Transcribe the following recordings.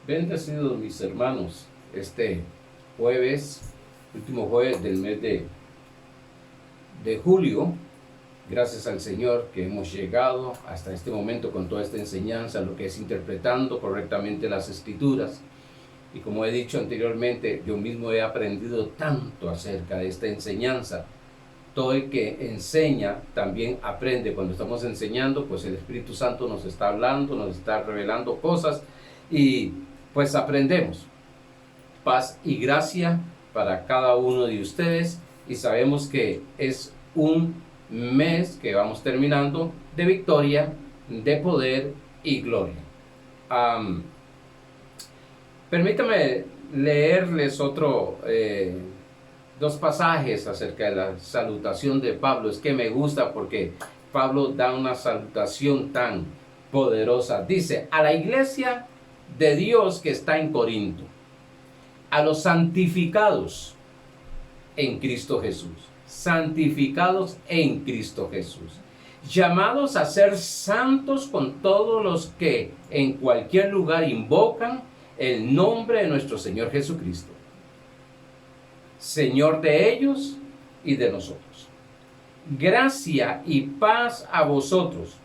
Bendecidos mis hermanos, este jueves, último jueves del mes de julio, gracias al Señor que hemos llegado hasta este momento con toda esta enseñanza, lo que es interpretando correctamente las Escrituras. Y como he dicho anteriormente, yo mismo he aprendido tanto acerca de esta enseñanza. Todo el que enseña también aprende. Cuando estamos enseñando, pues el Espíritu Santo nos está hablando, nos está revelando cosas y pues aprendemos. Paz y gracia para cada uno de ustedes, y sabemos que es un mes que vamos terminando de victoria, de poder y gloria. Permítame leerles dos pasajes acerca de la salutación de Pablo. Es que me gusta porque Pablo da una salutación tan poderosa. Dice: a la iglesia de Dios que está en Corinto, a los santificados en Cristo Jesús, santificados en Cristo Jesús, llamados a ser santos con todos los que en cualquier lugar invocan el nombre de nuestro Señor Jesucristo, Señor de ellos y de nosotros. Gracia y paz a vosotros,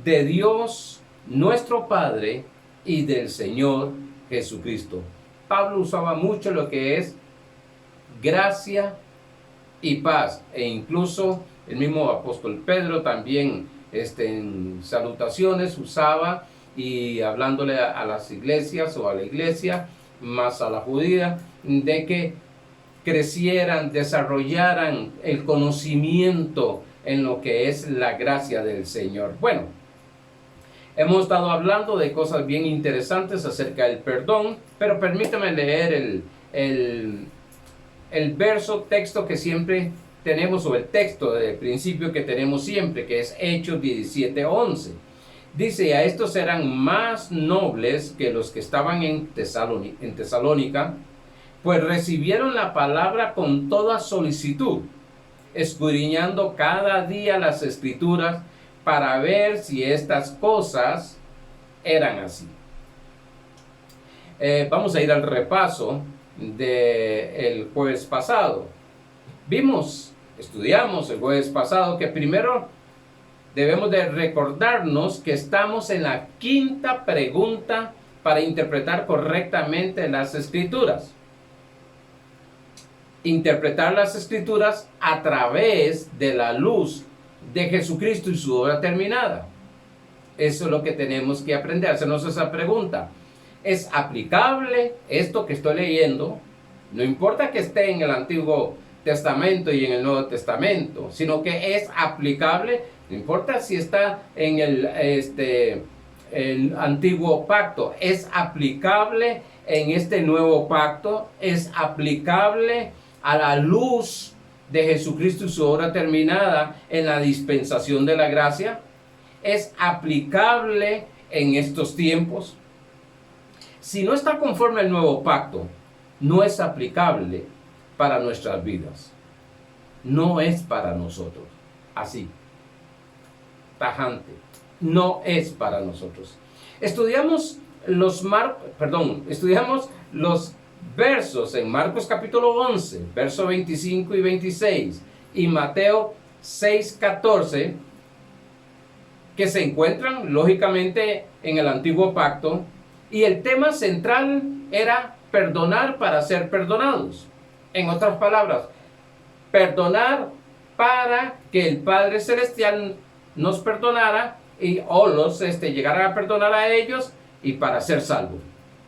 de Dios nuestro Padre y del Señor Jesucristo. Pablo usaba mucho lo que es gracia y paz, e incluso el mismo apóstol Pedro también en salutaciones usaba, y hablándole a las iglesias o a la iglesia, más a la judía, de que crecieran, desarrollaran el conocimiento en lo que es la gracia del Señor. Bueno, hemos estado hablando de cosas bien interesantes acerca del perdón, pero permítame leer el texto que siempre tenemos, o el texto de principio que tenemos siempre, que es Hechos 17:11. Dice: a estos eran más nobles que los que estaban en Tesalónica, pues recibieron la palabra con toda solicitud, escudriñando cada día las Escrituras para ver si estas cosas eran así. Vamos a ir al repaso del jueves pasado. Estudiamos el jueves pasado que primero debemos de recordarnos que estamos en la quinta pregunta para interpretar correctamente las Escrituras. Interpretar las Escrituras a través de la luz de Jesucristo y su obra terminada. Eso es lo que tenemos que aprender, hacernos esa pregunta. ¿Es aplicable esto que estoy leyendo? No importa que esté en el Antiguo Testamento y en el Nuevo Testamento, sino que es aplicable. No importa si está en el Antiguo Pacto, es aplicable en este Nuevo Pacto, es aplicable a la luz de Jesucristo y su obra terminada en la dispensación de la gracia, es aplicable en estos tiempos. Si no está conforme al Nuevo Pacto, no es aplicable para nuestras vidas. No es para nosotros. Así, tajante, no es para nosotros. Estudiamos los versos en Marcos capítulo 11, versos 25 y 26, y Mateo 6:14, que se encuentran lógicamente en el Antiguo Pacto, y el tema central era perdonar para ser perdonados. En otras palabras, perdonar para que el Padre Celestial nos perdonara o los llegaran a perdonar a ellos, y para ser salvos.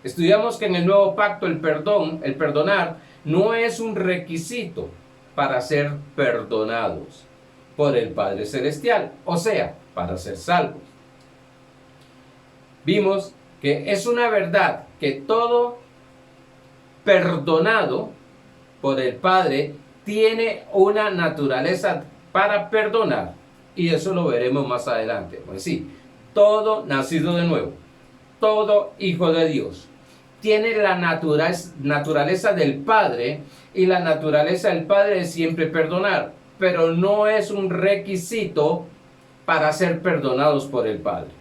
Estudiamos que en el Nuevo Pacto el perdonar no es un requisito para ser perdonados por el Padre Celestial, o sea, para ser salvos. Vimos que es una verdad que todo perdonado por el Padre tiene una naturaleza para perdonar, y eso lo veremos más adelante. Pues sí, todo nacido de nuevo, todo hijo de Dios, tiene la naturaleza del Padre, y la naturaleza del Padre es siempre perdonar, pero no es un requisito para ser perdonados por el Padre.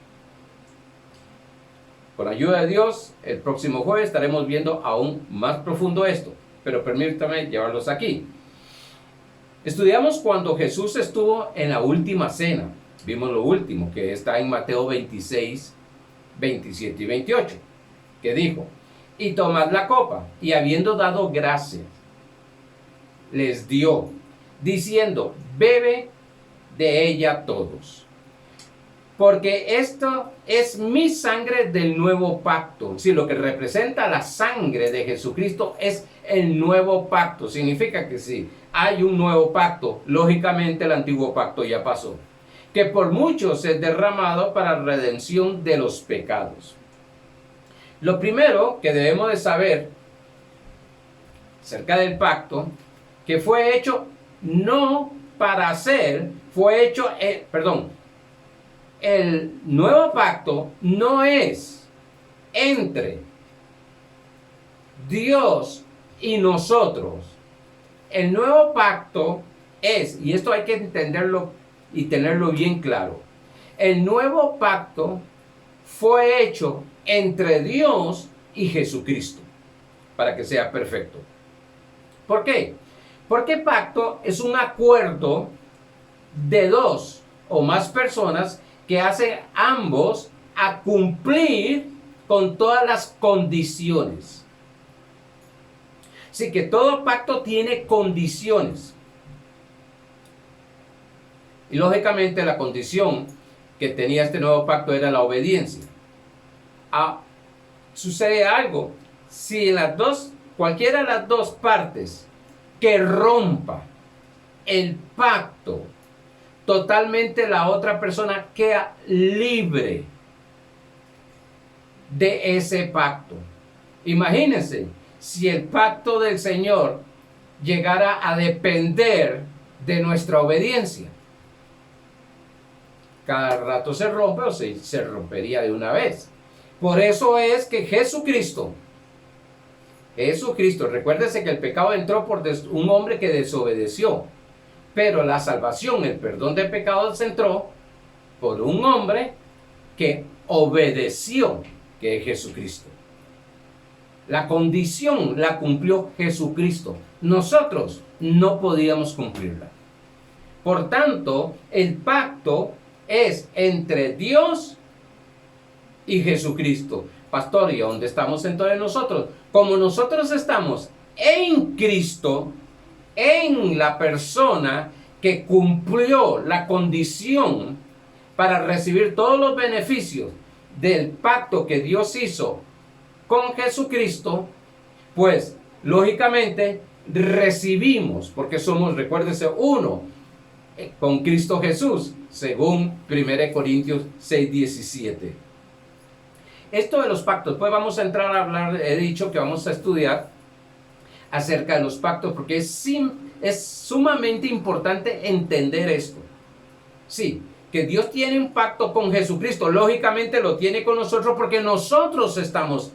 Con ayuda de Dios, el próximo jueves estaremos viendo aún más profundo esto, pero permítame llevarlos aquí. Estudiamos cuando Jesús estuvo en la última cena. Vimos lo último, que está en Mateo 26, 27 y 28, que dijo: y tomad la copa, y habiendo dado gracias, les dio, diciendo: bebe de ella todos, porque esto es mi sangre del nuevo pacto. Si lo que representa la sangre de Jesucristo es el nuevo pacto, significa que sí, hay un nuevo pacto. Lógicamente el antiguo pacto ya pasó, que por muchos es derramado para redención de los pecados. Lo primero que debemos de saber acerca del pacto, que fue hecho no para hacer, fue hecho, el nuevo pacto no es entre Dios y nosotros. El nuevo pacto es, y esto hay que entenderlo y tenerlo bien claro, el nuevo pacto fue hecho entre Dios y Jesucristo, para que sea perfecto. ¿Por qué? Porque pacto es un acuerdo de dos o más personas que hacen ambos a cumplir con todas las condiciones. Así que todo pacto tiene condiciones. Y lógicamente la condición que tenía este nuevo pacto era la obediencia. Sucede algo: si cualquiera de las dos partes que rompa el pacto, totalmente la otra persona queda libre de ese pacto. Imagínense si el pacto del Señor llegara a depender de nuestra obediencia. Cada rato se rompe o se rompería de una vez. Por eso es que Jesucristo, recuérdese que el pecado entró por un hombre que desobedeció, pero la salvación, el perdón de pecados entró por un hombre que obedeció, que es Jesucristo. La condición la cumplió Jesucristo. Nosotros no podíamos cumplirla. Por tanto, el pacto es entre Dios y Jesucristo. Pastor, ¿y dónde estamos entonces nosotros? Como nosotros estamos en Cristo, en la persona que cumplió la condición para recibir todos los beneficios del pacto que Dios hizo con Jesucristo, pues lógicamente recibimos, porque somos, recuérdese, uno con Cristo Jesús, según 1 Corintios 6:17. Esto de los pactos, pues vamos a entrar a hablar, he dicho que vamos a estudiar acerca de los pactos, porque es sumamente importante entender esto. Sí, que Dios tiene un pacto con Jesucristo, lógicamente lo tiene con nosotros porque nosotros estamos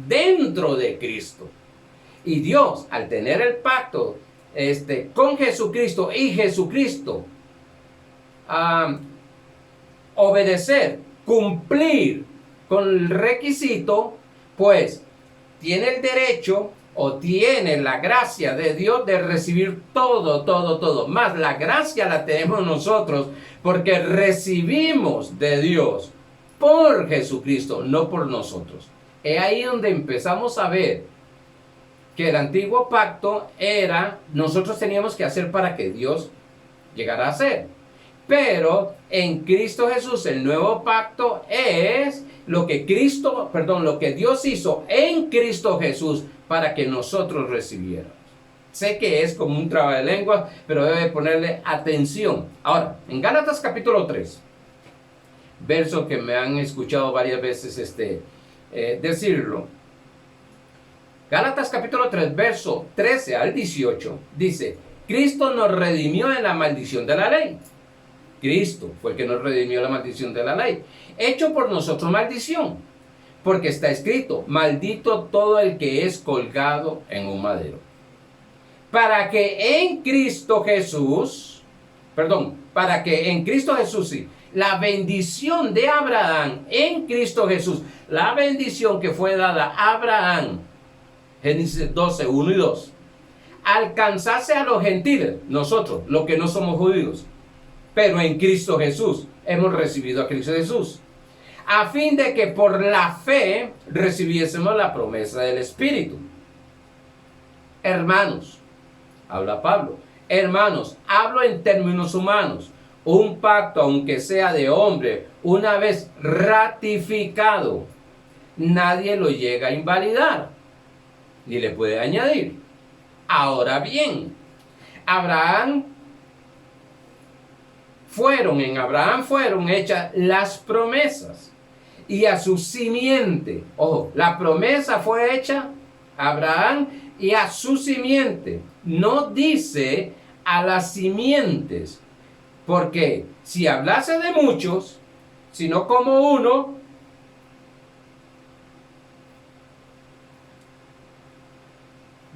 dentro de Cristo. Y Dios, al tener el pacto con Jesucristo y Jesucristo, obedecer, cumplir con el requisito, pues tiene el derecho o tiene la gracia de Dios de recibir todo. Más la gracia la tenemos nosotros porque recibimos de Dios por Jesucristo, no por nosotros. Es ahí donde empezamos a ver que el antiguo pacto nosotros teníamos que hacer para que Dios llegara a ser. Pero en Cristo Jesús el nuevo pacto es lo que Dios hizo en Cristo Jesús para que nosotros recibiéramos. Sé que es como un trabalengua, pero debe ponerle atención. Ahora, en Gálatas capítulo 3, verso que me han escuchado varias veces decirlo. Gálatas capítulo 3, verso 13 al 18, dice: Cristo nos redimió de la maldición de la ley. Cristo fue el que nos redimió de la maldición de la ley, hecho por nosotros maldición, porque está escrito: maldito todo el que es colgado en un madero. Para que en Cristo Jesús, sí, La bendición de Abraham en Cristo Jesús, la bendición que fue dada a Abraham, Génesis 12, 1 y 2, alcanzase a los gentiles, nosotros, los que no somos judíos, pero en Cristo Jesús, hemos recibido a Cristo Jesús, a fin de que por la fe recibiésemos la promesa del Espíritu. Hermanos, habla Pablo, hermanos, hablo en términos humanos. Un pacto, aunque sea de hombre, una vez ratificado, nadie lo llega a invalidar, ni le puede añadir. Ahora bien, en Abraham fueron hechas las promesas, y a su simiente, ojo, la promesa fue hecha a Abraham y a su simiente. No dice a las simientes, porque si hablase de muchos, sino como uno,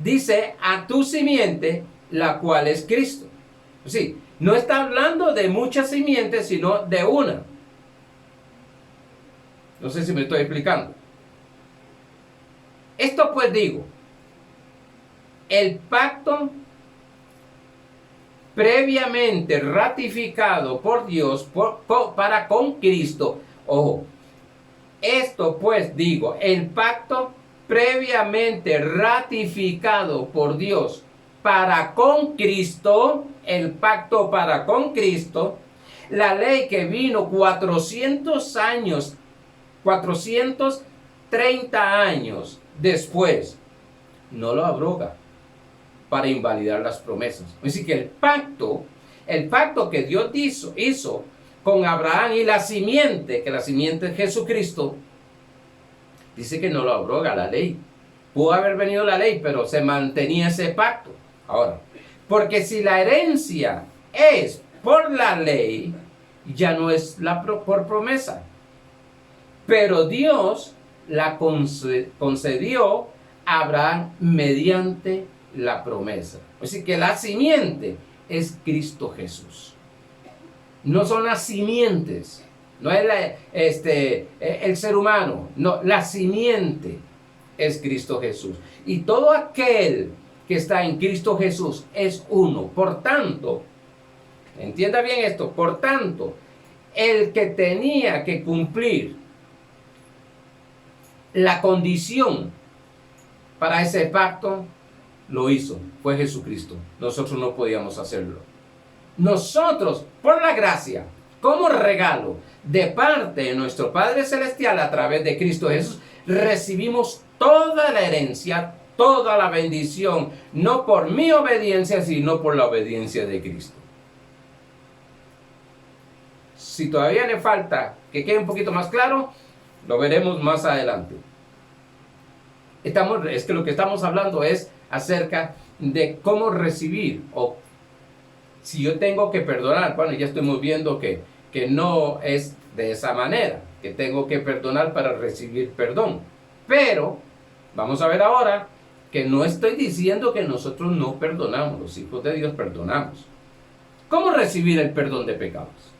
dice a tu simiente, la cual es Cristo. Sí, no está hablando de muchas simientes, sino de una. No sé si me estoy explicando. Esto pues digo, el pacto previamente ratificado por Dios para con Cristo. Ojo, esto pues digo, el pacto previamente ratificado por Dios para con Cristo, el pacto para con Cristo, la ley que vino 430 años después, no lo abroga para invalidar las promesas. Es decir, que el pacto que Dios hizo con Abraham y la simiente, que la simiente es Jesucristo, dice que no lo abroga la ley. Pudo haber venido la ley, pero se mantenía ese pacto. Ahora, porque si la herencia es por la ley, ya no es por promesa. Pero Dios la concedió a Abraham mediante la promesa. Así que la simiente es Cristo Jesús. No son las simientes, no es el ser humano, no, la simiente es Cristo Jesús. Y todo aquel que está en Cristo Jesús es uno. Por tanto, entienda bien esto, por tanto, el que tenía que cumplir la condición para ese pacto, lo hizo, fue Jesucristo. Nosotros no podíamos hacerlo. Nosotros, por la gracia, como regalo de parte de nuestro Padre Celestial a través de Cristo Jesús, recibimos toda la herencia, toda la bendición, no por mi obediencia, sino por la obediencia de Cristo. Si todavía le falta que quede un poquito más claro, lo veremos más adelante. Es que lo que estamos hablando es acerca de cómo recibir, o si yo tengo que perdonar. Bueno, ya estamos viendo que no es de esa manera, que tengo que perdonar para recibir perdón. Pero vamos a ver ahora que no estoy diciendo que nosotros no perdonamos, los hijos de Dios perdonamos. ¿Cómo recibir el perdón de pecados?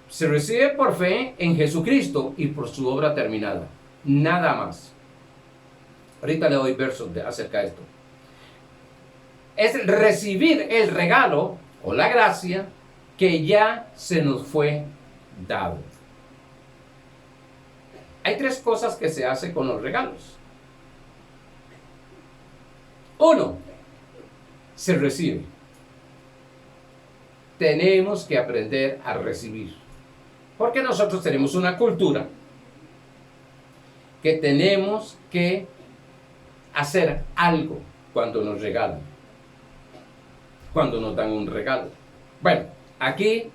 Se recibe por fe en Jesucristo y por su obra terminada. Nada más. Ahorita le doy versos acerca de esto. Es recibir el regalo o la gracia que ya se nos fue dado. Hay tres cosas que se hacen con los regalos. Uno, se recibe. Tenemos que aprender a recibir. Porque nosotros tenemos una cultura que tenemos que hacer algo cuando nos regalan, cuando nos dan un regalo. Bueno, aquí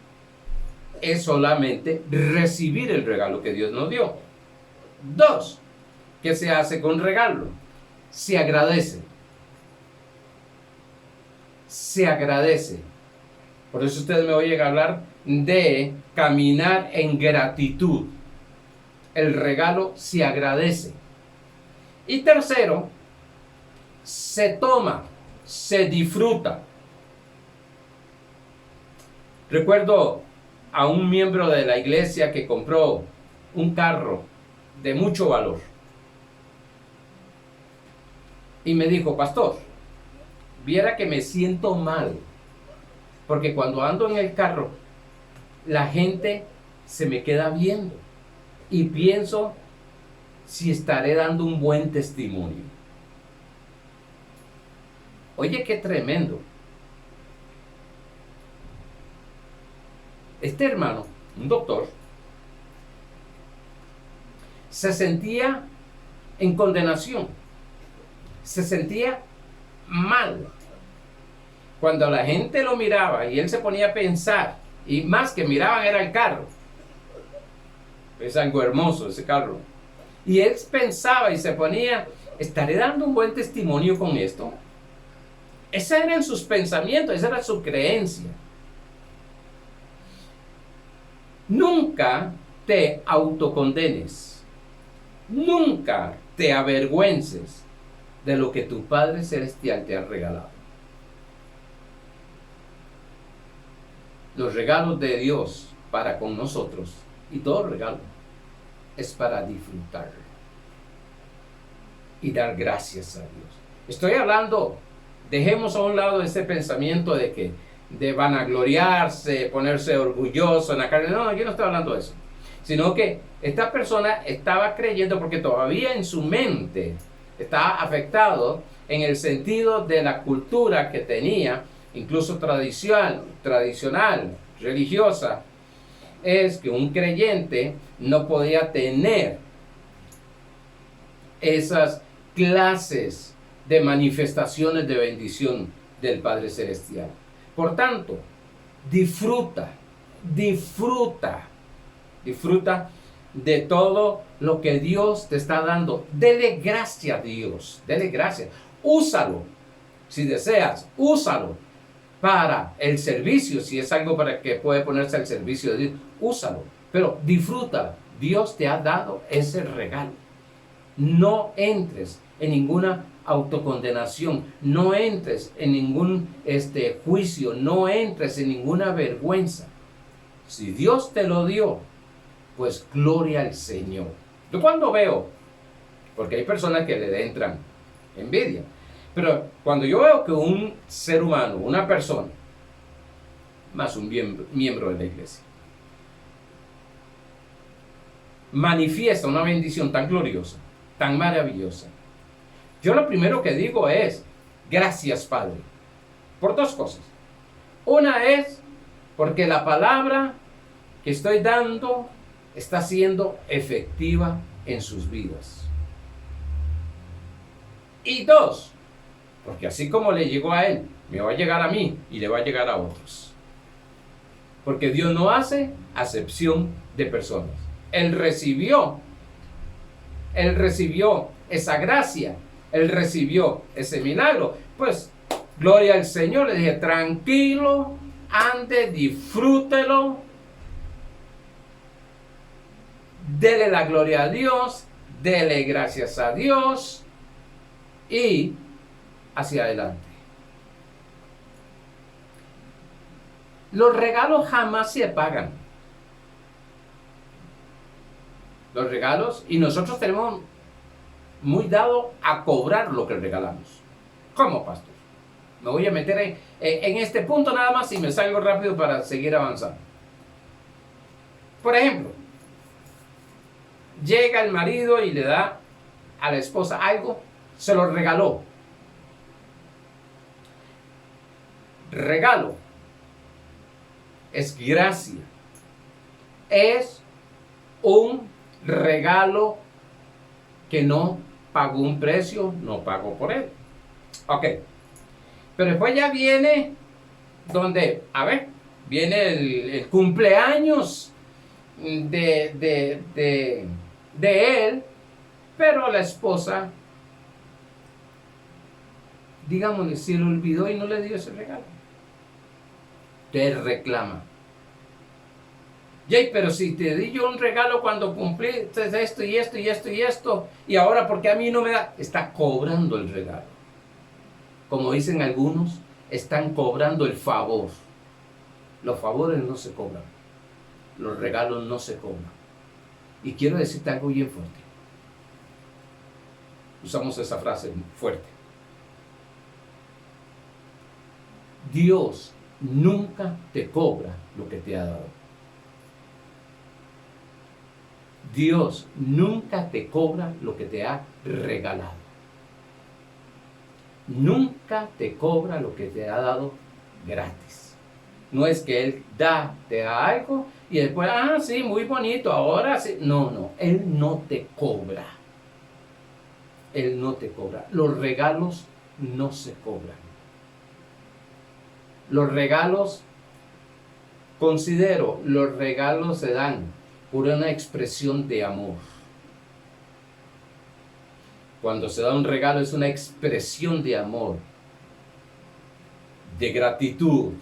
es solamente recibir el regalo que Dios nos dio. Dos, ¿qué se hace con regalo? Se agradece. Se agradece. Por eso ustedes me oyen hablar de caminar en gratitud. El regalo se agradece. Y tercero, se toma, se disfruta. Recuerdo a un miembro de la iglesia que compró un carro de mucho valor. Y me dijo, pastor, viera que me siento mal, porque cuando ando en el carro, la gente se me queda viendo y pienso si estaré dando un buen testimonio. Oye, qué tremendo. Este hermano, un doctor, se sentía en condenación, se sentía mal. Cuando la gente lo miraba y él se ponía a pensar, y más que miraban era el carro. Es algo hermoso ese carro. Y él pensaba y se ponía, ¿estaré dando un buen testimonio con esto? Esos eran sus pensamientos, esa era su creencia. Nunca te autocondenes. Nunca te avergüences de lo que tu Padre Celestial te ha regalado. Los regalos de Dios para con nosotros, y todo regalo, es para disfrutar y dar gracias a Dios. Estoy hablando, dejemos a un lado ese pensamiento de vanagloriarse, ponerse orgulloso en la carne. No, yo no estoy hablando de eso. Sino que esta persona estaba creyendo porque todavía en su mente estaba afectado en el sentido de la cultura que tenía, incluso tradicional, religiosa, es que un creyente no podía tener esas clases de manifestaciones de bendición del Padre Celestial. Por tanto, disfruta de todo lo que Dios te está dando. Dele gracias a Dios, dele gracias. Úsalo, si deseas, úsalo para el servicio, si es algo para que puede ponerse al servicio de Dios, úsalo, pero disfruta. Dios te ha dado ese regalo. No entres en ninguna autocondenación, no entres en ningún juicio, no entres en ninguna vergüenza. Si Dios te lo dio, pues gloria al Señor. Yo cuando veo, porque hay personas que le entran envidia, pero cuando yo veo que un ser humano, una persona, más un miembro de la iglesia, manifiesta una bendición tan gloriosa, tan maravillosa, yo lo primero que digo es, gracias Padre, por dos cosas. Una es porque la palabra que estoy dando está siendo efectiva en sus vidas. Y dos, porque así como le llegó a él, me va a llegar a mí y le va a llegar a otros. Porque Dios no hace acepción de personas. Él recibió esa gracia, Él recibió ese milagro. Pues, gloria al Señor, le dije, tranquilo, ande, disfrútelo, dele la gloria a Dios, dele gracias a Dios y hacia adelante. Los regalos jamás se pagan. Los regalos, y nosotros tenemos muy dado a cobrar lo que regalamos. ¿Cómo, pastor? Me voy a meter en este punto nada más y me salgo rápido para seguir avanzando. Por ejemplo, llega el marido y le da a la esposa algo, se lo regaló. Regalo es gracia, es un regalo que no pagó un precio, no pagó por él. Ok, pero después ya viene donde, viene el cumpleaños de él, pero la esposa, digámosle, se le olvidó y no le dio ese regalo. Te reclama. Jay, pero si te di yo un regalo cuando cumpliste esto y esto y esto y esto, y ahora porque a mí no me da, está cobrando el regalo. Como dicen algunos, están cobrando el favor. Los favores no se cobran. los regalos no se cobran. Y quiero decirte algo bien fuerte. Usamos esa frase fuerte. Dios nunca te cobra lo que te ha dado. Dios nunca te cobra lo que te ha regalado. Nunca te cobra lo que te ha dado gratis. No es que Él te da algo y después, sí, muy bonito, ahora sí. No, Él no te cobra. Él no te cobra. Los regalos no se cobran. Los regalos, considero, los regalos se dan por una expresión de amor. Cuando se da un regalo es una expresión de amor, de gratitud,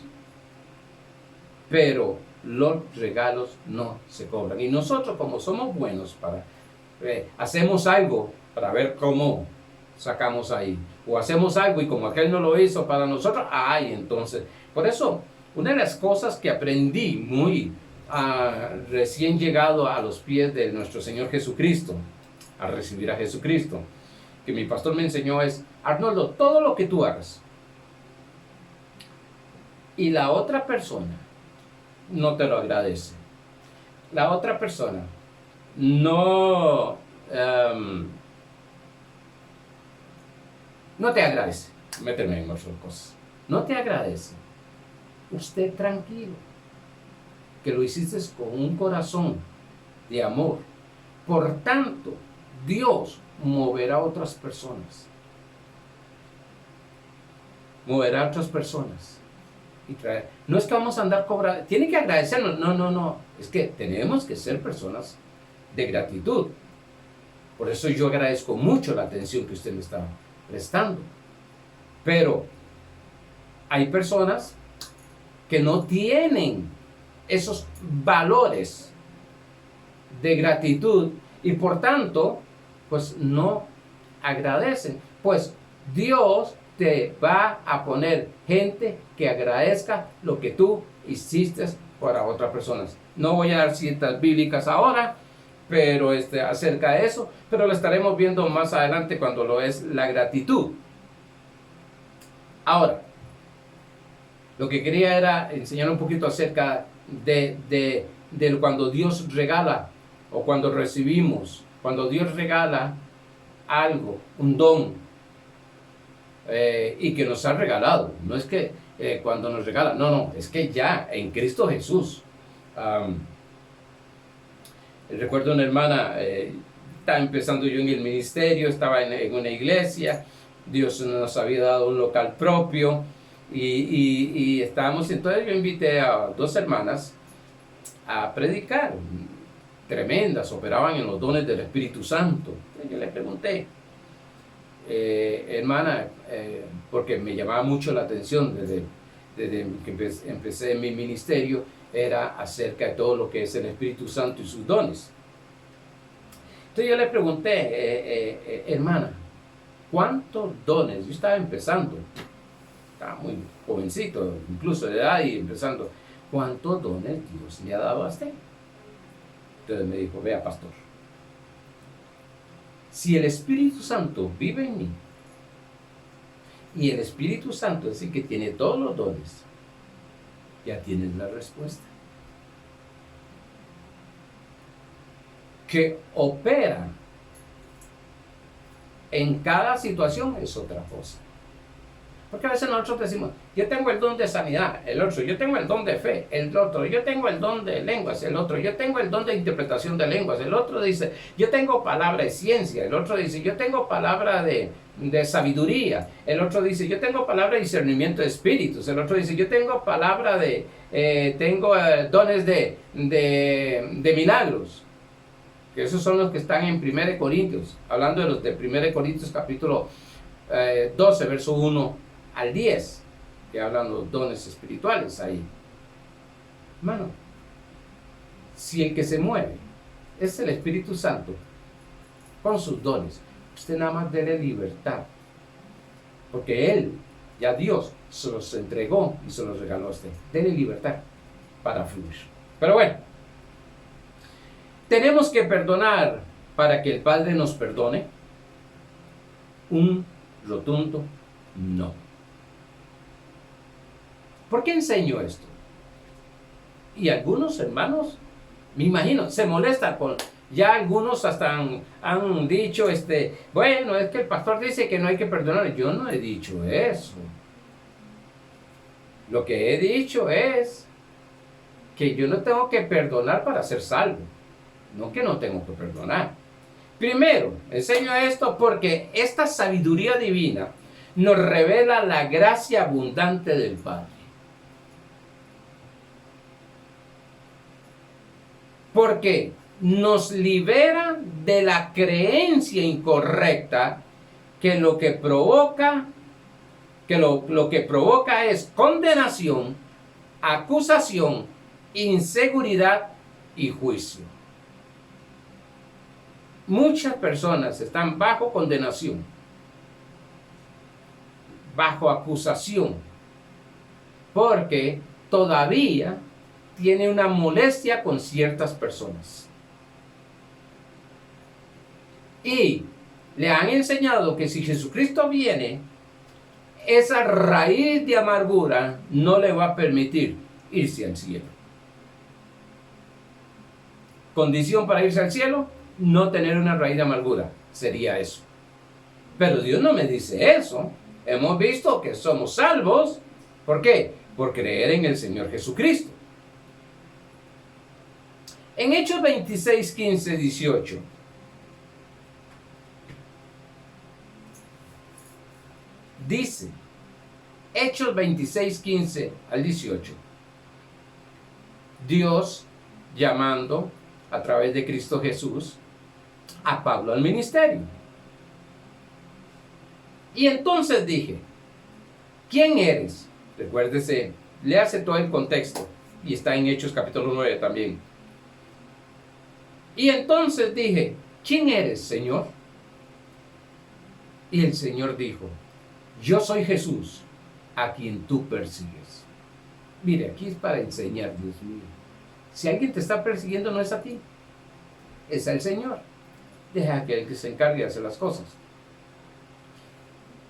pero los regalos no se cobran. Y nosotros, como somos buenos hacemos algo para ver cómo sacamos ahí, o hacemos algo y como aquel no lo hizo para nosotros, entonces, por eso, una de las cosas que aprendí muy recién llegado a los pies de nuestro Señor Jesucristo, a recibir a Jesucristo, que mi pastor me enseñó es: Arnoldo, todo lo que tú hagas y la otra persona no te lo agradece, la otra persona no te agradece, méteme en otras cosas, no te agradece, usted tranquilo, que lo hiciste con un corazón de amor. Por tanto, Dios moverá a otras personas. Moverá a otras personas. No es que vamos a andar cobrando, tiene que agradecernos, no. Es que tenemos que ser personas de gratitud. Por eso yo agradezco mucho la atención que usted me está prestando. Pero hay personas que no tienen esos valores de gratitud y por tanto, pues no agradecen. Pues Dios te va a poner gente que agradezca lo que tú hiciste para otras personas. No voy a dar citas bíblicas ahora, pero acerca de eso, pero lo estaremos viendo más adelante cuando lo es la gratitud. Ahora, lo que quería era enseñar un poquito acerca de cuando Dios regala o cuando recibimos, cuando Dios regala algo, un don, y que nos ha regalado. No es que cuando nos regala, no, es que ya en Cristo Jesús. Recuerdo una hermana, estaba empezando yo en el ministerio, estaba en una iglesia, Dios nos había dado un local propio y estábamos, entonces yo invité a dos hermanas a predicar, tremendas, operaban en los dones del Espíritu Santo. Entonces yo le pregunté, hermana, porque me llamaba mucho la atención desde que empecé en mi ministerio, era acerca de todo lo que es el Espíritu Santo y sus dones. Entonces yo le pregunté, hermana, ¿cuántos dones? Yo estaba empezando, estaba muy jovencito, incluso de edad y empezando. ¿Cuántos dones Dios le ha dado a usted? Entonces me dijo, vea, pastor, si el Espíritu Santo vive en mí, y el Espíritu Santo es el que tiene todos los dones, ya tienes la respuesta. Que opera en cada situación es otra cosa. Porque a veces nosotros decimos, yo tengo el don de sanidad, el otro, yo tengo el don de fe, el otro, yo tengo el don de lenguas, el otro, yo tengo el don de interpretación de lenguas, el otro dice, yo tengo palabra de ciencia, el otro dice, yo tengo palabra de sabiduría, el otro dice, yo tengo palabra de discernimiento de espíritus, el otro dice, yo tengo palabra tengo dones de milagros, que esos son los que están en 1 Corintios, hablando de los de 1 Corintios capítulo 12, verso 1 al 10, que hablan los dones espirituales ahí. Hermano, si el que se mueve es el Espíritu Santo con sus dones, usted nada más dele libertad, porque Él, ya Dios, se los entregó y se los regaló a usted. Dele libertad para fluir. Pero bueno, ¿Tenemos que perdonar para que el Padre nos perdone? Un rotundo no. ¿Por qué enseño esto? Y algunos hermanos, me imagino, se molestan con... Ya algunos hasta han dicho, bueno, es que el pastor dice que no hay que perdonar. Yo no he dicho eso. Lo que he dicho es que yo no tengo que perdonar para ser salvo. No que no tengo que perdonar. Primero, enseño esto porque esta sabiduría divina nos revela la gracia abundante del Padre. Porque nos libera de la creencia incorrecta que lo que provoca es condenación, acusación, inseguridad y juicio. Muchas personas están bajo condenación, bajo acusación, porque todavía tiene una molestia con ciertas personas. Y le han enseñado que si Jesucristo viene, esa raíz de amargura no le va a permitir irse al cielo. Condición para irse al cielo, no tener una raíz de amargura. Sería eso. Pero Dios no me dice eso. Hemos visto que somos salvos. ¿Por qué? Por creer en el Señor Jesucristo. En Hechos 26, 15, 18. Dice, Hechos 26, 15 al 18. Dios llamando a través de Cristo Jesús a Pablo al ministerio. Y entonces dije, ¿quién eres? Recuérdese, léase todo el contexto. Y está en Hechos capítulo 9 también. Y entonces dije, ¿quién eres, Señor? Y el Señor dijo, yo soy Jesús, a quien tú persigues. Mire, aquí es para enseñar, Dios mío. Si alguien te está persiguiendo, no es a ti, es al Señor. Deja que el que se encargue de hacer las cosas.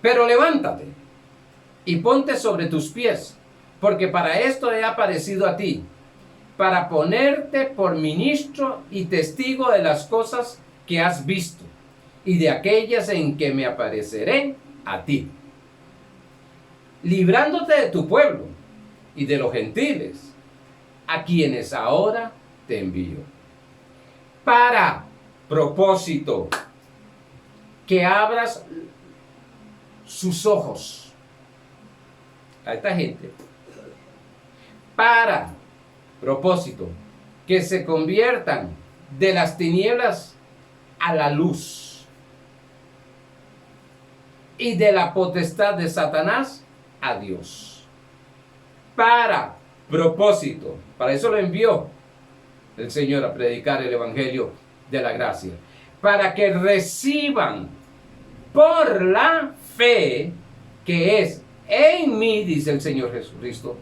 Pero levántate y ponte sobre tus pies, porque para esto he aparecido a ti, para ponerte por ministro y testigo de las cosas que has visto y de aquellas en que me apareceré a ti, librándote de tu pueblo y de los gentiles, a quienes ahora te envío, para propósito que abras sus ojos a esta gente, para propósito que se conviertan de las tinieblas a la luz y de la potestad de Satanás a Dios. Para propósito, para eso lo envió el Señor a predicar el evangelio de la gracia, para que reciban por la fe que es en mí, dice el Señor Jesucristo.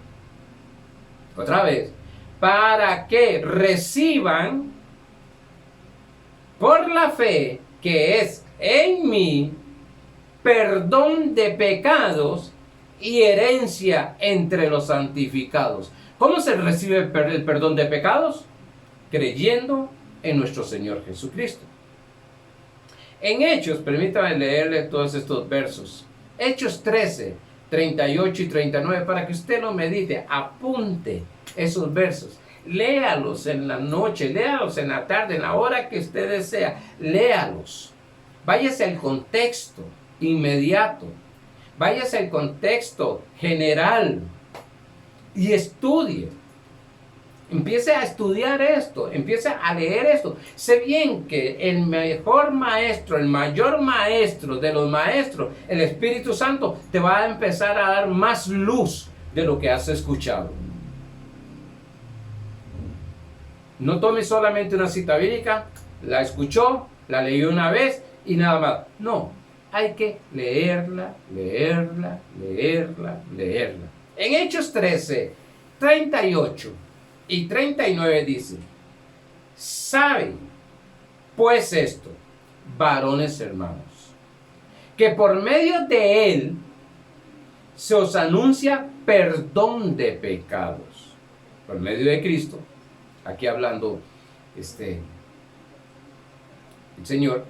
Otra vez, para que reciban por la fe que es en mí perdón de pecados y herencia entre los santificados. ¿Cómo se recibe el perdón de pecados? Creyendo en nuestro Señor Jesucristo. En Hechos, permítame leerle todos estos versos. Hechos 13, 38 y 39, para que usted lo medite, apunte esos versos. Léalos en la noche, léalos en la tarde, en la hora que usted desea. Léalos. Váyase al contexto inmediato. Váyase al contexto general y estudie. Empiece a estudiar esto, empiece a leer esto. Sé bien que el mejor maestro, el mayor maestro de los maestros, el Espíritu Santo, te va a empezar a dar más luz de lo que has escuchado. No tome solamente una cita bíblica, la escuchó, la leyó una vez y nada más. No, hay que leerla, leerla, leerla, leerla. En Hechos 13, 38 y 39 dice, Saben, pues esto, varones hermanos, que por medio de él se os anuncia perdón de pecados. Por medio de Cristo, aquí hablando el Señor,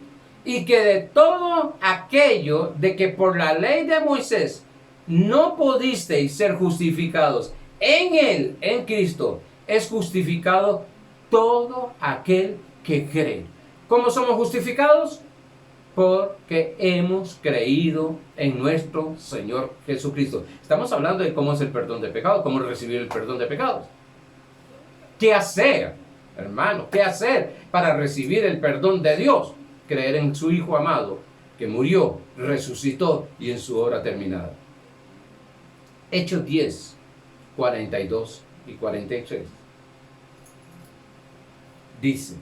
y que de todo aquello de que por la ley de Moisés no pudisteis ser justificados, en él, en Cristo, es justificado todo aquel que cree. ¿Cómo somos justificados? Porque hemos creído en nuestro Señor Jesucristo. Estamos hablando de cómo es el perdón de pecados, cómo recibir el perdón de pecados. ¿Qué hacer, hermano? ¿Qué hacer para recibir el perdón de Dios? Creer en su Hijo amado, que murió, resucitó y en su obra terminada. Hechos 10, 42 y 43. Dice,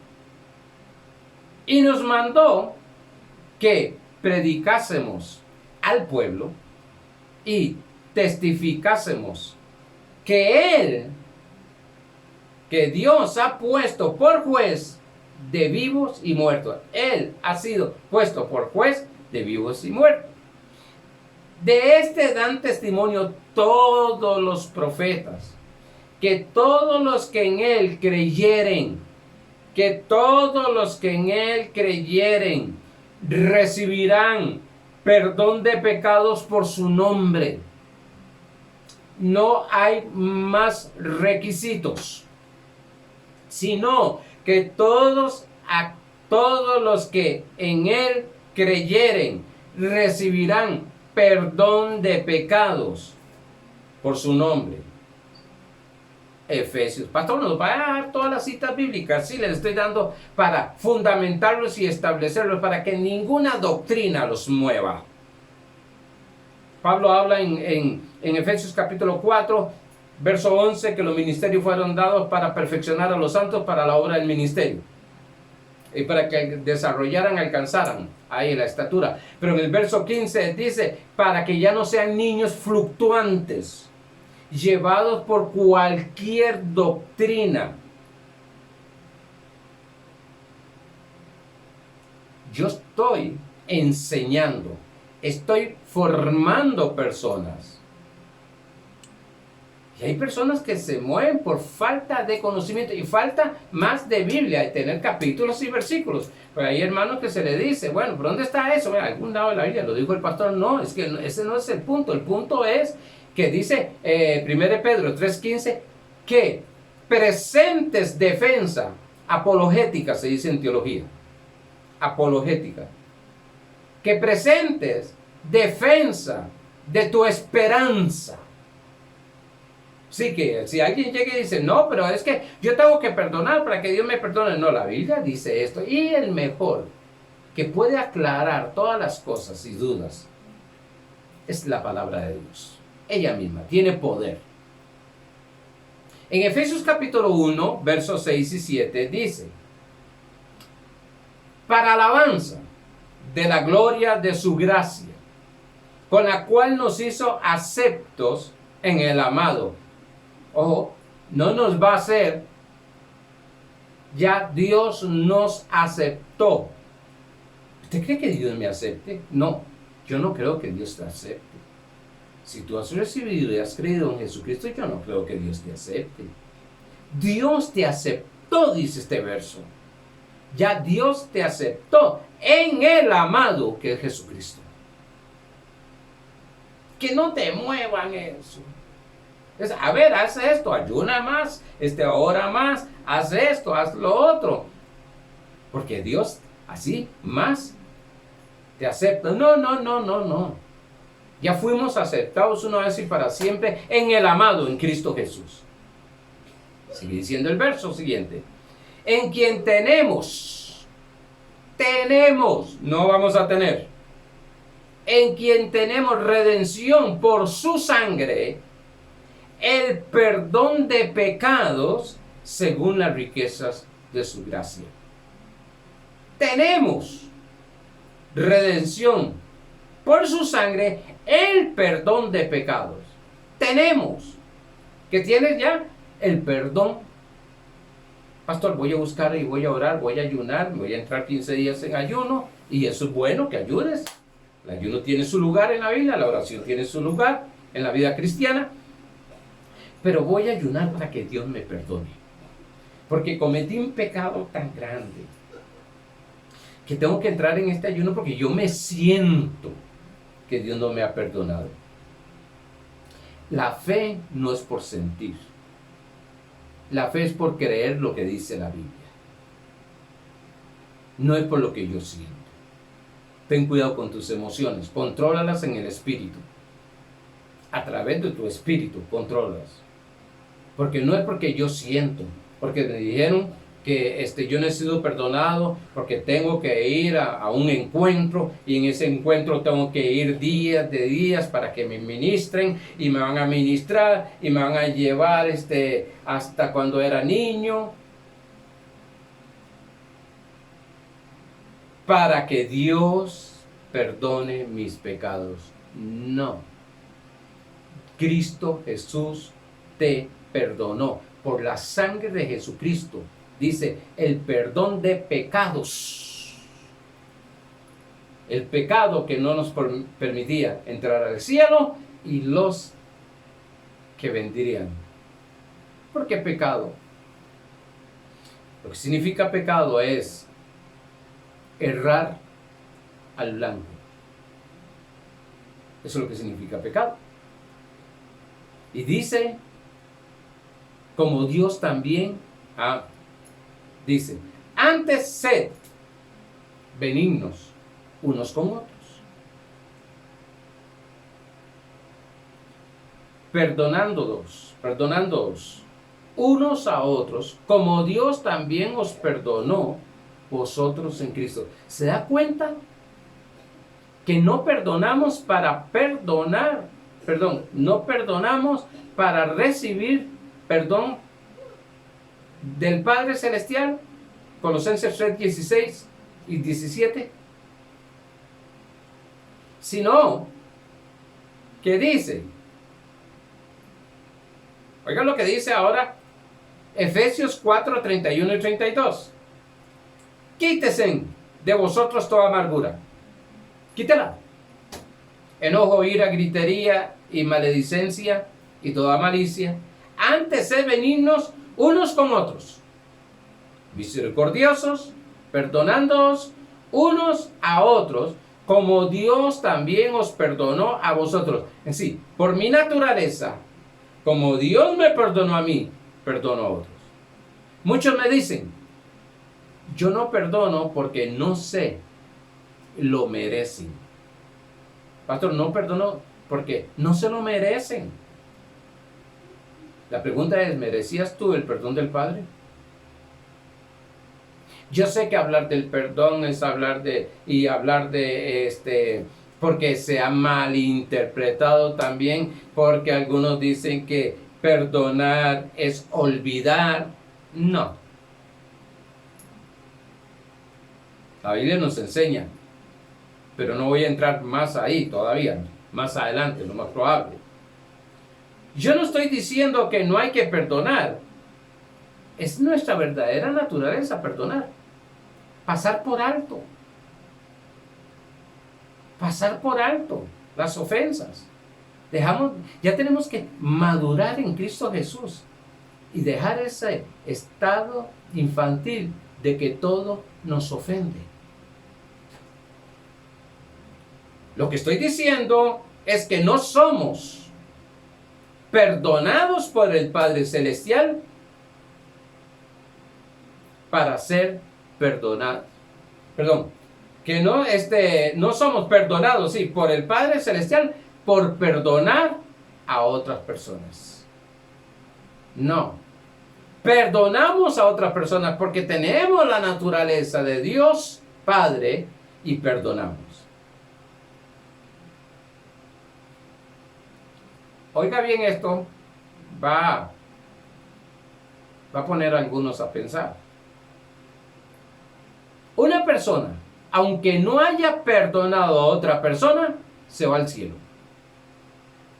y nos mandó que predicásemos al pueblo y testificásemos que Dios ha puesto por juez de vivos y muertos. Él ha sido puesto por juez de vivos y muertos. De este dan testimonio todos los profetas, que todos los que en él creyeren, recibirán perdón de pecados por su nombre. No hay más requisitos, sino que todos los que en él creyeren recibirán perdón de pecados por su nombre. Efesios. Pastor, nos va a dar todas las citas bíblicas. Sí, les estoy dando para fundamentarlos y establecerlos, para que ninguna doctrina los mueva. Pablo habla en Efesios capítulo 4, verso 11, que los ministerios fueron dados para perfeccionar a los santos para la obra del ministerio. Y para que desarrollaran, alcanzaran ahí la estatura. Pero en el verso 15 dice, para que ya no sean niños fluctuantes, llevados por cualquier doctrina. Yo estoy enseñando, estoy formando personas. Y hay personas que se mueven por falta de conocimiento y falta más de Biblia, de tener capítulos y versículos. Pero hay hermanos que se le dice, bueno, ¿por dónde está eso? Bueno, algún lado de la Biblia, lo dijo el pastor. No, es que ese no es el punto. El punto es que dice 1 Pedro 3:15 que presentes defensa apologética, se dice en teología, apologética, que presentes defensa de tu esperanza. Sí, que si alguien llega y dice, no, pero es que yo tengo que perdonar para que Dios me perdone. No, la Biblia dice esto. Y el mejor que puede aclarar todas las cosas y dudas es la palabra de Dios. Ella misma tiene poder. En Efesios capítulo 1, versos 6 y 7 dice, para alabanza de la gloria de su gracia, con la cual nos hizo aceptos en el amado. Ojo, no nos va a hacer, ya Dios nos aceptó. ¿Usted cree que Dios me acepte? No, yo no creo que Dios te acepte. Si tú has recibido y has creído en Jesucristo, yo no creo que Dios te acepte. Dios te aceptó, dice este verso. Ya Dios te aceptó en el amado que es Jesucristo. Que no te muevan eso. Es, a ver, haz esto, ayuna más, ora más, haz esto, haz lo otro. Porque Dios así más te acepta. No. Ya fuimos aceptados una vez y para siempre en el amado, en Cristo Jesús. Sigue diciendo el verso siguiente. En quien tenemos, no vamos a tener. En quien tenemos redención por su sangre, el perdón de pecados según las riquezas de su gracia. Tenemos redención por su sangre, el perdón de pecados. Tenemos que tienes ya el perdón pastor, voy a buscar y voy a orar, voy a ayunar, voy a entrar 15 días en ayuno, y eso es bueno que ayunes. El ayuno tiene su lugar en la Biblia, la oración tiene su lugar en la vida cristiana, pero voy a ayunar para que Dios me perdone, porque cometí un pecado tan grande que tengo que entrar en este ayuno porque yo me siento que Dios no me ha perdonado. La fe no es por sentir. La fe es por creer lo que dice la Biblia. No es por lo que yo siento. Ten cuidado con tus emociones. Contrólalas en el espíritu. A través de tu espíritu, contrólalas. Porque no es porque yo siento. Porque me dijeron que yo no he sido perdonado porque tengo que ir a un encuentro, y en ese encuentro tengo que ir días para que me ministren, y me van a ministrar y me van a llevar hasta cuando era niño, para que Dios perdone mis pecados. No. Cristo Jesús te perdonó por la sangre de Jesucristo. Dice, el perdón de pecados. El pecado que no nos permitía entrar al cielo, y los que vendrían. ¿Por qué pecado? Lo que significa pecado es errar al blanco. Eso es lo que significa pecado. Y dice, como Dios también dice, antes sed benignos unos con otros, perdonándoos unos a otros, como Dios también os perdonó vosotros en Cristo. ¿Se da cuenta que no perdonamos para perdonar? No perdonamos para recibir perdón del Padre Celestial. Colosenses 3, 16 y 17. Sino, ¿qué dice? Oigan lo que dice ahora Efesios 4, 31 y 32. Quítese de vosotros toda amargura. Quítela. Enojo, ira, gritería y maledicencia y toda malicia. Antes sed benignos unos con otros, misericordiosos, perdonándoos unos a otros, como Dios también os perdonó a vosotros. En sí, por mi naturaleza, como Dios me perdonó a mí, perdono a otros. Muchos me dicen, yo no perdono porque no sé, lo merecen. Pastor, no perdono porque no se lo merecen. La pregunta es, ¿merecías tú el perdón del Padre? Yo sé que hablar del perdón es hablar de porque se ha malinterpretado también, porque algunos dicen que perdonar es olvidar. No. La Biblia nos enseña, pero no voy a entrar más ahí todavía, más adelante, lo más probable. Yo no estoy diciendo que no hay que perdonar. Es nuestra verdadera naturaleza perdonar. Pasar por alto las ofensas. Ya tenemos que madurar en Cristo Jesús y dejar ese estado infantil de que todo nos ofende. Lo que estoy diciendo es que no somos perdonados por el Padre Celestial para ser perdonados. Que no somos perdonados, sí, por el Padre Celestial por perdonar a otras personas. No. Perdonamos a otras personas porque tenemos la naturaleza de Dios Padre y perdonamos. Oiga bien esto, va a poner a algunos a pensar. Una persona, aunque no haya perdonado a otra persona, se va al cielo.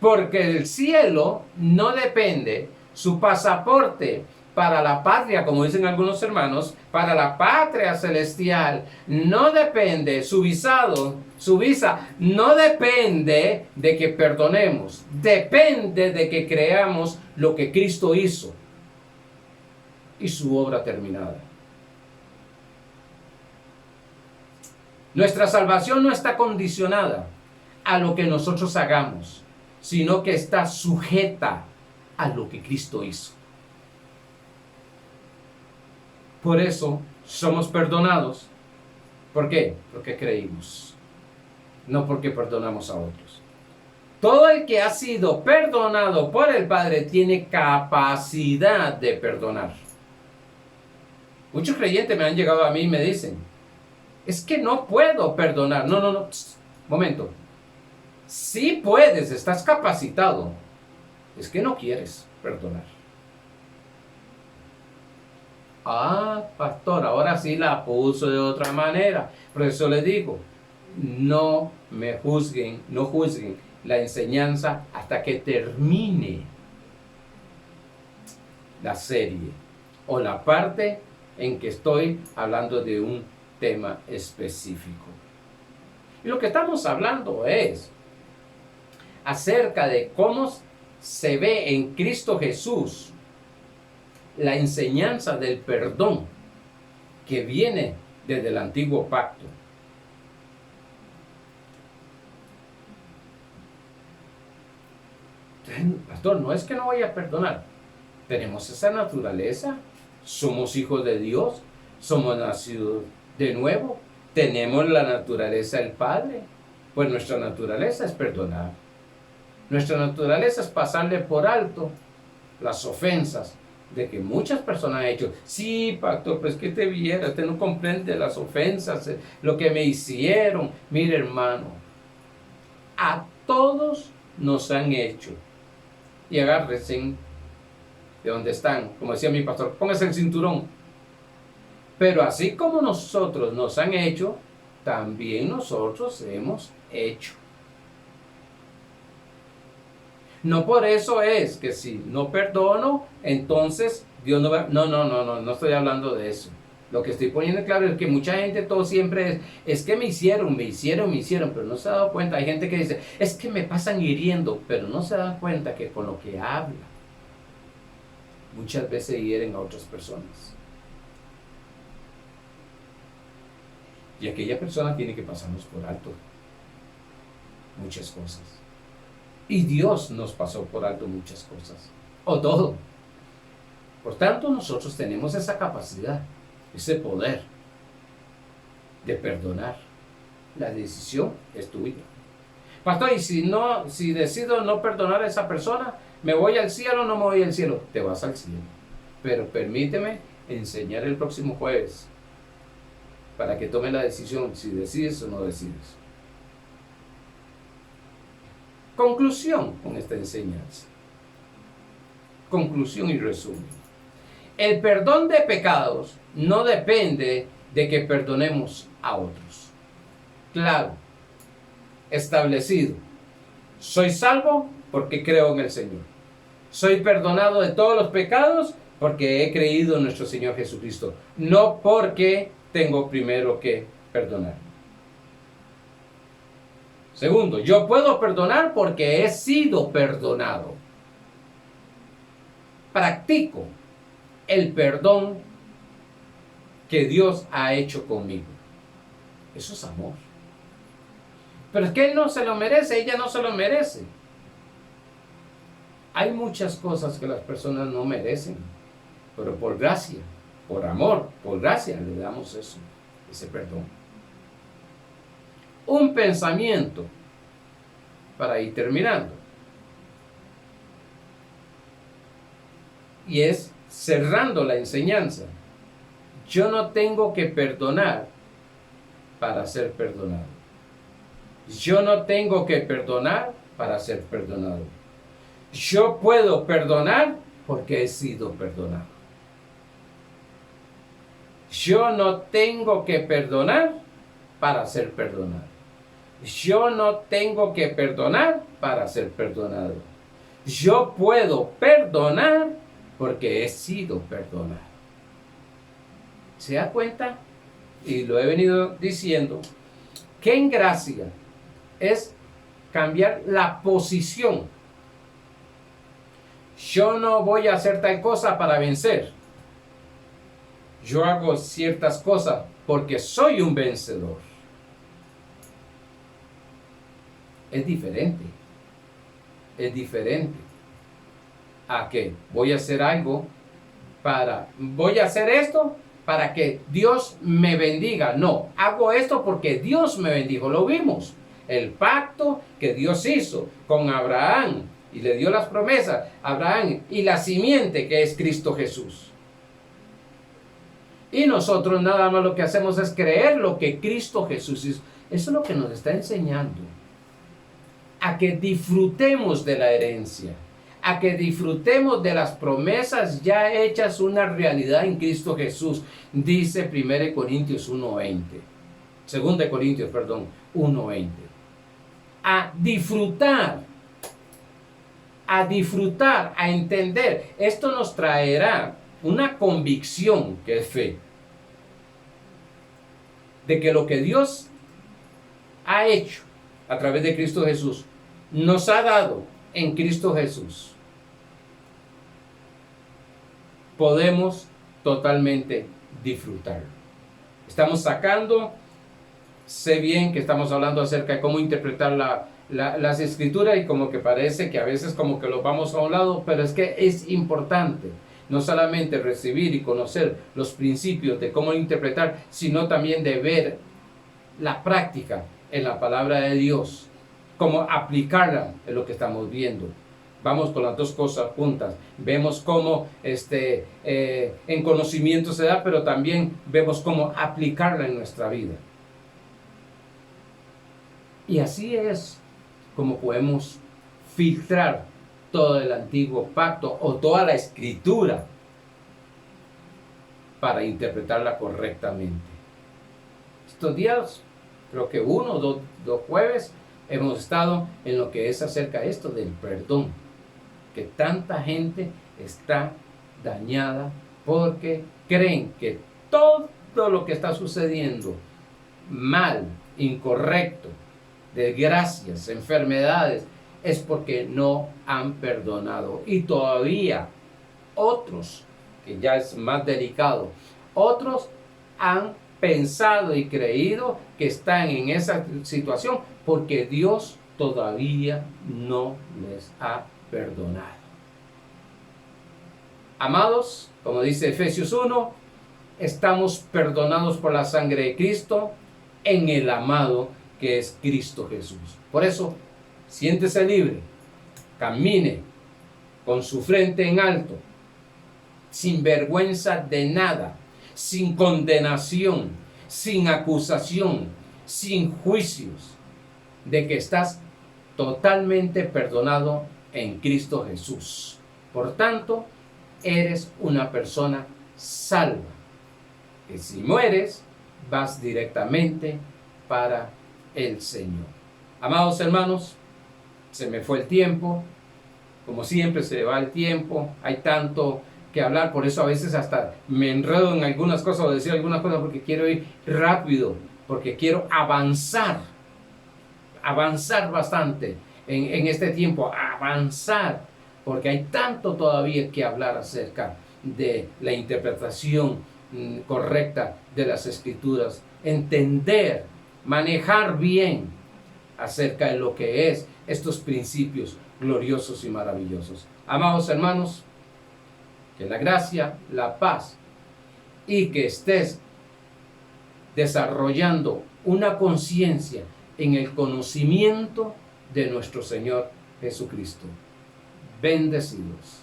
Porque el cielo no depende, su pasaporte para la patria, como dicen algunos hermanos, para la patria celestial, no depende, su visa, no depende de que perdonemos, depende de que creamos lo que Cristo hizo y su obra terminada. Nuestra salvación no está condicionada a lo que nosotros hagamos, sino que está sujeta a lo que Cristo hizo. Por eso somos perdonados. ¿Por qué? Porque creímos, no porque perdonamos a otros. Todo el que ha sido perdonado por el Padre tiene capacidad de perdonar. Muchos creyentes me han llegado a mí y me dicen, es que no puedo perdonar. No, momento. Sí puedes, estás capacitado. Es que no quieres perdonar. Ah, pastor, ahora sí la puso de otra manera. Por eso le digo, no me juzguen, no juzguen la enseñanza hasta que termine la serie o la parte en que estoy hablando de un tema específico. Y lo que estamos hablando es acerca de cómo se ve en Cristo Jesús la enseñanza del perdón que viene desde el antiguo pacto. Pastor, no es que no vaya a perdonar. Tenemos esa naturaleza. Somos hijos de Dios. Somos nacidos de nuevo. Tenemos la naturaleza del Padre. Pues nuestra naturaleza es perdonar. Nuestra naturaleza es pasarle por alto las ofensas de que muchas personas han hecho. Sí, pastor, pues que te viera, usted no comprende las ofensas, lo que me hicieron. Mire, hermano, a todos nos han hecho. Y agárrense de donde están, como decía mi pastor, póngase el cinturón. Pero así como nosotros nos han hecho, también nosotros hemos hecho. No por eso es que si no perdono, entonces Dios no va... No estoy hablando de eso. Lo que estoy poniendo claro es que mucha gente todo siempre es que me hicieron, pero no se ha dado cuenta. Hay gente que dice, es que me pasan hiriendo, pero no se dan cuenta que con lo que habla, muchas veces hieren a otras personas. Y aquella persona tiene que pasarnos por alto muchas cosas. Y Dios nos pasó por alto muchas cosas, o todo. Por tanto, nosotros tenemos esa capacidad, ese poder de perdonar. La decisión es tuya. Pastor, y si decido no perdonar a esa persona, ¿me voy al cielo o no me voy al cielo? Te vas al cielo. Pero permíteme enseñar el próximo jueves para que tome la decisión si decides o no decides. Conclusión con esta enseñanza. Conclusión y resumen. El perdón de pecados no depende de que perdonemos a otros. Claro, establecido. Soy salvo porque creo en el Señor. Soy perdonado de todos los pecados porque he creído en nuestro Señor Jesucristo. No porque tengo primero que perdonar. Segundo, yo puedo perdonar porque he sido perdonado. Practico el perdón que Dios ha hecho conmigo. Eso es amor. Pero es que él no se lo merece, ella no se lo merece. Hay muchas cosas que las personas no merecen, pero por gracia, por amor, por gracia le damos eso, ese perdón. Un pensamiento para ir terminando. Y es cerrando la enseñanza. Yo no tengo que perdonar para ser perdonado. Yo no tengo que perdonar para ser perdonado. Yo puedo perdonar porque he sido perdonado. Yo no tengo que perdonar para ser perdonado. Yo no tengo que perdonar para ser perdonado. Yo puedo perdonar porque he sido perdonado. ¿Se da cuenta? Y lo he venido diciendo, que en gracia es cambiar la posición. Yo no voy a hacer tal cosa para vencer. Yo hago ciertas cosas porque soy un vencedor. Es diferente. Es diferente a que voy a hacer algo voy a hacer esto para que Dios me bendiga. No, hago esto porque Dios me bendijo. Lo vimos. El pacto que Dios hizo con Abraham y le dio las promesas a Abraham y la simiente que es Cristo Jesús. Y nosotros nada más lo que hacemos es creer lo que Cristo Jesús hizo. Eso es lo que nos está enseñando. A que disfrutemos de la herencia. A que disfrutemos de las promesas ya hechas una realidad en Cristo Jesús. Dice 1 Corintios 1:20. 2 Corintios, perdón, 1:20. A disfrutar, a entender. Esto nos traerá una convicción que es fe. De que lo que Dios ha hecho a través de Cristo Jesús, nos ha dado en Cristo Jesús, podemos totalmente disfrutar. Estamos sacando, sé bien que estamos hablando acerca de cómo interpretar las escrituras y como que parece que a veces como que los vamos a un lado, pero es que es importante no solamente recibir y conocer los principios de cómo interpretar, sino también de ver la práctica en la palabra de Dios, cómo aplicarla en lo que estamos viendo. Vamos con las dos cosas juntas. Vemos cómo en conocimiento se da, pero también vemos cómo aplicarla en nuestra vida. Y así es como podemos filtrar todo el antiguo pacto o toda la escritura para interpretarla correctamente. Estos días, creo que 1 o 2 jueves, hemos estado en lo que es acerca de esto del perdón, que tanta gente está dañada porque creen que todo lo que está sucediendo mal, incorrecto, desgracias, enfermedades, es porque no han perdonado. Y todavía otros, que ya es más delicado, otros han pensado y creído que están en esa situación porque Dios todavía no les ha perdonado. Amados, como dice Efesios 1, estamos perdonados por la sangre de Cristo en el amado que es Cristo Jesús. Por eso, siéntese libre, camine con su frente en alto, sin vergüenza de nada, sin condenación, sin acusación, sin juicios, de que estás totalmente perdonado en Cristo Jesús. Por tanto, eres una persona salva, que si mueres, vas directamente para el Señor. Amados hermanos, se me fue el tiempo, como siempre se va el tiempo, hay tanto que hablar, por eso a veces hasta me enredo en algunas cosas o decir algunas cosas porque quiero ir rápido, porque quiero avanzar bastante en este tiempo, avanzar, porque hay tanto todavía que hablar acerca de la interpretación correcta de las Escrituras, entender, manejar bien acerca de lo que es estos principios gloriosos y maravillosos. Amados hermanos, que la gracia, la paz y que estés desarrollando una conciencia en el conocimiento de nuestro Señor Jesucristo. Bendecidos.